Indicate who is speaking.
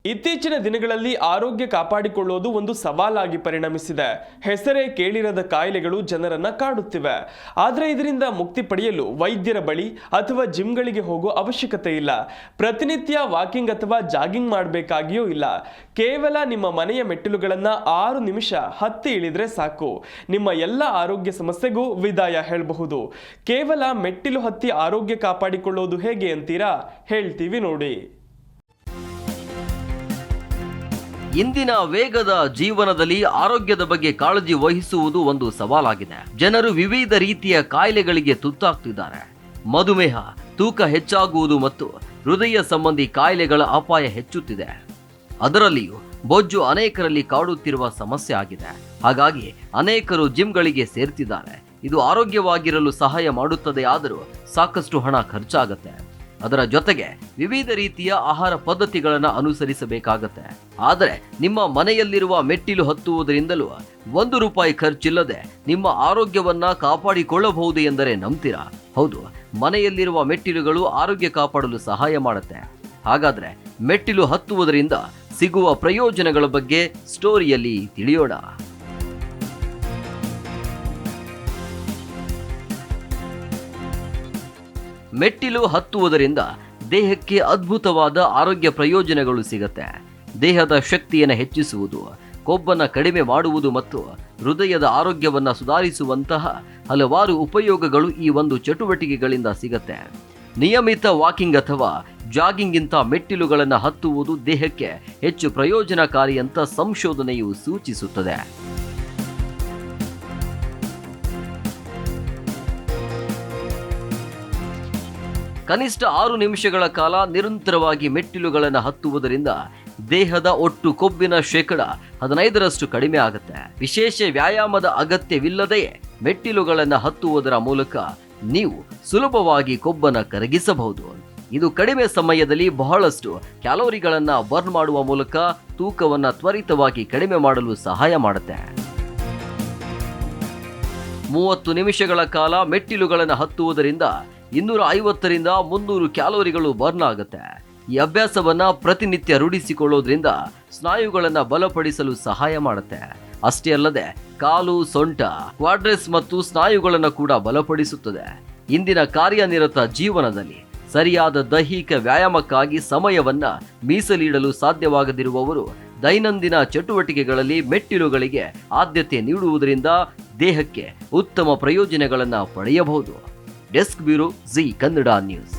Speaker 1: ಇತ್ತೀಚಿನ ದಿನಗಳಲ್ಲಿ ಆರೋಗ್ಯ ಕಾಪಾಡಿಕೊಳ್ಳುವುದು ಒಂದು ಸವಾಲಾಗಿ ಪರಿಣಮಿಸಿದೆ. ಹೆಸರೇ ಕೇಳಿರದ ಕಾಯಿಲೆಗಳು ಜನರನ್ನ ಕಾಡುತ್ತಿವೆ. ಆದರೆ ಇದರಿಂದ ಮುಕ್ತಿ ಪಡೆಯಲು ವೈದ್ಯರ ಬಳಿ ಅಥವಾ ಜಿಮ್ಗಳಿಗೆ ಹೋಗೋ ಅವಶ್ಯಕತೆ ಇಲ್ಲ. ಪ್ರತಿನಿತ್ಯ ವಾಕಿಂಗ್ ಅಥವಾ ಜಾಗಿಂಗ್ ಮಾಡಬೇಕಾಗಿಯೂ ಇಲ್ಲ. ಕೇವಲ ನಿಮ್ಮ ಮನೆಯ ಮೆಟ್ಟಿಲುಗಳನ್ನು 6 ನಿಮಿಷ ಹತ್ತಿ ಇಳಿದ್ರೆ ಸಾಕು. ನಿಮ್ಮ ಎಲ್ಲ ಆರೋಗ್ಯ ಸಮಸ್ಯೆಗೂ ವಿದಾಯ ಹೇಳಬಹುದು. ಕೇವಲ ಮೆಟ್ಟಿಲು ಹತ್ತಿ ಆರೋಗ್ಯ ಕಾಪಾಡಿಕೊಳ್ಳೋದು ಹೇಗೆ ಅಂತೀರಾ? ಹೇಳ್ತೀವಿ ನೋಡಿ.
Speaker 2: ಇಂದಿನ ವೇಗದ ಜೀವನದಲ್ಲಿ ಆರೋಗ್ಯದ ಬಗ್ಗೆ ಕಾಳಜಿ ವಹಿಸುವುದು ಒಂದು ಸವಾಲಾಗಿದೆ. ಜನರು ವಿವಿಧ ರೀತಿಯ ಕಾಯಿಲೆಗಳಿಗೆ ತುತ್ತಾಗ್ತಿದ್ದಾರೆ. ಮಧುಮೇಹ, ತೂಕ ಹೆಚ್ಚಾಗುವುದು ಮತ್ತು ಹೃದಯ ಸಂಬಂಧಿ ಕಾಯಿಲೆಗಳ ಅಪಾಯ ಹೆಚ್ಚುತ್ತಿದೆ. ಅದರಲ್ಲಿಯೂ ಬೊಜ್ಜು ಅನೇಕರಲ್ಲಿ ಕಾಡುತ್ತಿರುವ ಸಮಸ್ಯೆ ಆಗಿದೆ. ಹಾಗಾಗಿ ಅನೇಕರು ಜಿಮ್ಗಳಿಗೆ ಸೇರ್ತಿದ್ದಾರೆ. ಇದು ಆರೋಗ್ಯವಾಗಿರಲು ಸಹಾಯ ಮಾಡುತ್ತದೆ, ಆದರೂ ಸಾಕಷ್ಟು ಹಣ ಖರ್ಚಾಗತ್ತೆ. ಅದರ ಜೊತೆಗೆ ವಿವಿಧ ರೀತಿಯ ಆಹಾರ ಪದ್ಧತಿಗಳನ್ನು ಅನುಸರಿಸಬೇಕಾಗತ್ತೆ. ಆದರೆ ನಿಮ್ಮ ಮನೆಯಲ್ಲಿರುವ ಮೆಟ್ಟಿಲು ಹತ್ತುವುದರಿಂದಲೂ ₹1 ಖರ್ಚಿಲ್ಲದೆ ನಿಮ್ಮ ಆರೋಗ್ಯವನ್ನ ಕಾಪಾಡಿಕೊಳ್ಳಬಹುದು ಎಂದರೆ ನಂಬ್ತೀರಾ? ಹೌದು, ಮನೆಯಲ್ಲಿರುವ ಮೆಟ್ಟಿಲುಗಳು ಆರೋಗ್ಯ ಕಾಪಾಡಲು ಸಹಾಯ ಮಾಡುತ್ತೆ. ಹಾಗಾದ್ರೆ ಮೆಟ್ಟಿಲು ಹತ್ತುವುದರಿಂದ ಸಿಗುವ ಪ್ರಯೋಜನಗಳ ಬಗ್ಗೆ ಸ್ಟೋರಿಯಲ್ಲಿ ತಿಳಿಯೋಣ. ಮೆಟ್ಟಿಲು ಹತ್ತುವುದರಿಂದ ದೇಹಕ್ಕೆ ಅದ್ಭುತವಾದ ಆರೋಗ್ಯ ಪ್ರಯೋಜನಗಳು ಸಿಗುತ್ತೆ. ದೇಹದ ಶಕ್ತಿಯನ್ನು ಹೆಚ್ಚಿಸುವುದು, ಕೊಬ್ಬನ್ನು ಕಡಿಮೆ ಮಾಡುವುದು ಮತ್ತು ಹೃದಯದ ಆರೋಗ್ಯವನ್ನು ಸುಧಾರಿಸುವಂತಹ ಹಲವಾರು ಉಪಯೋಗಗಳು ಈ ಒಂದು ಚಟುವಟಿಕೆಗಳಿಂದ ಸಿಗುತ್ತೆ. ನಿಯಮಿತ ವಾಕಿಂಗ್ ಅಥವಾ ಜಾಗಿಂಗ್ಗಿಂತ ಮೆಟ್ಟಿಲುಗಳನ್ನು ಹತ್ತುವುದು ದೇಹಕ್ಕೆ ಹೆಚ್ಚು ಪ್ರಯೋಜನಕಾರಿ ಅಂತ ಸಂಶೋಧನೆಯು ಸೂಚಿಸುತ್ತದೆ. ಕನಿಷ್ಠ 6 ನಿಮಿಷಗಳ ಕಾಲ ನಿರಂತರವಾಗಿ ಮೆಟ್ಟಿಲುಗಳನ್ನು ಹತ್ತುವುದರಿಂದ ದೇಹದ ಒಟ್ಟು ಕೊಬ್ಬಿನ 15% ಕಡಿಮೆ ಆಗುತ್ತೆ. ವಿಶೇಷ ವ್ಯಾಯಾಮದ ಅಗತ್ಯವಿಲ್ಲದೆಯೇ ಮೆಟ್ಟಿಲುಗಳನ್ನು ಹತ್ತುವುದರ ಮೂಲಕ ನೀವು ಸುಲಭವಾಗಿ ಕೊಬ್ಬನ್ನು ಕರಗಿಸಬಹುದು. ಇದು ಕಡಿಮೆ ಸಮಯದಲ್ಲಿ ಬಹಳಷ್ಟು ಕ್ಯಾಲೋರಿಗಳನ್ನು ಬರ್ನ್ ಮಾಡುವ ಮೂಲಕ ತೂಕವನ್ನು ತ್ವರಿತವಾಗಿ ಕಡಿಮೆ ಮಾಡಲು ಸಹಾಯ ಮಾಡುತ್ತೆ. 30 ನಿಮಿಷಗಳ ಕಾಲ ಮೆಟ್ಟಿಲುಗಳನ್ನು ಹತ್ತುವುದರಿಂದ 250 ರಿಂದ 300 ಕ್ಯಾಲೋರಿಗಳು ಬರ್ನ್ ಆಗುತ್ತೆ. ಈ ಅಭ್ಯಾಸವನ್ನ ಪ್ರತಿನಿತ್ಯ ರೂಢಿಸಿಕೊಳ್ಳೋದ್ರಿಂದ ಸ್ನಾಯುಗಳನ್ನು ಬಲಪಡಿಸಲು ಸಹಾಯ ಮಾಡುತ್ತೆ. ಅಷ್ಟೇ ಅಲ್ಲದೆ ಕಾಲು, ಸೊಂಟ, ಕ್ವಾಡ್ರಿಸ್ ಮತ್ತು ಸ್ನಾಯುಗಳನ್ನು ಕೂಡ ಬಲಪಡಿಸುತ್ತದೆ. ಇಂದಿನ ಕಾರ್ಯನಿರತ ಜೀವನದಲ್ಲಿ ಸರಿಯಾದ ದೈಹಿಕ ವ್ಯಾಯಾಮಕ್ಕಾಗಿ ಸಮಯವನ್ನ ಮೀಸಲಿಡಲು ಸಾಧ್ಯವಾಗದಿರುವವರು ದೈನಂದಿನ ಚಟುವಟಿಕೆಗಳಲ್ಲಿ ಮೆಟ್ಟಿಲುಗಳಿಗೆ ಆದ್ಯತೆ ನೀಡುವುದರಿಂದ ದೇಹಕ್ಕೆ ಉತ್ತಮ ಪ್ರಯೋಜನಗಳನ್ನು ಪಡೆಯಬಹುದು. Desk bureau, G Kannada news.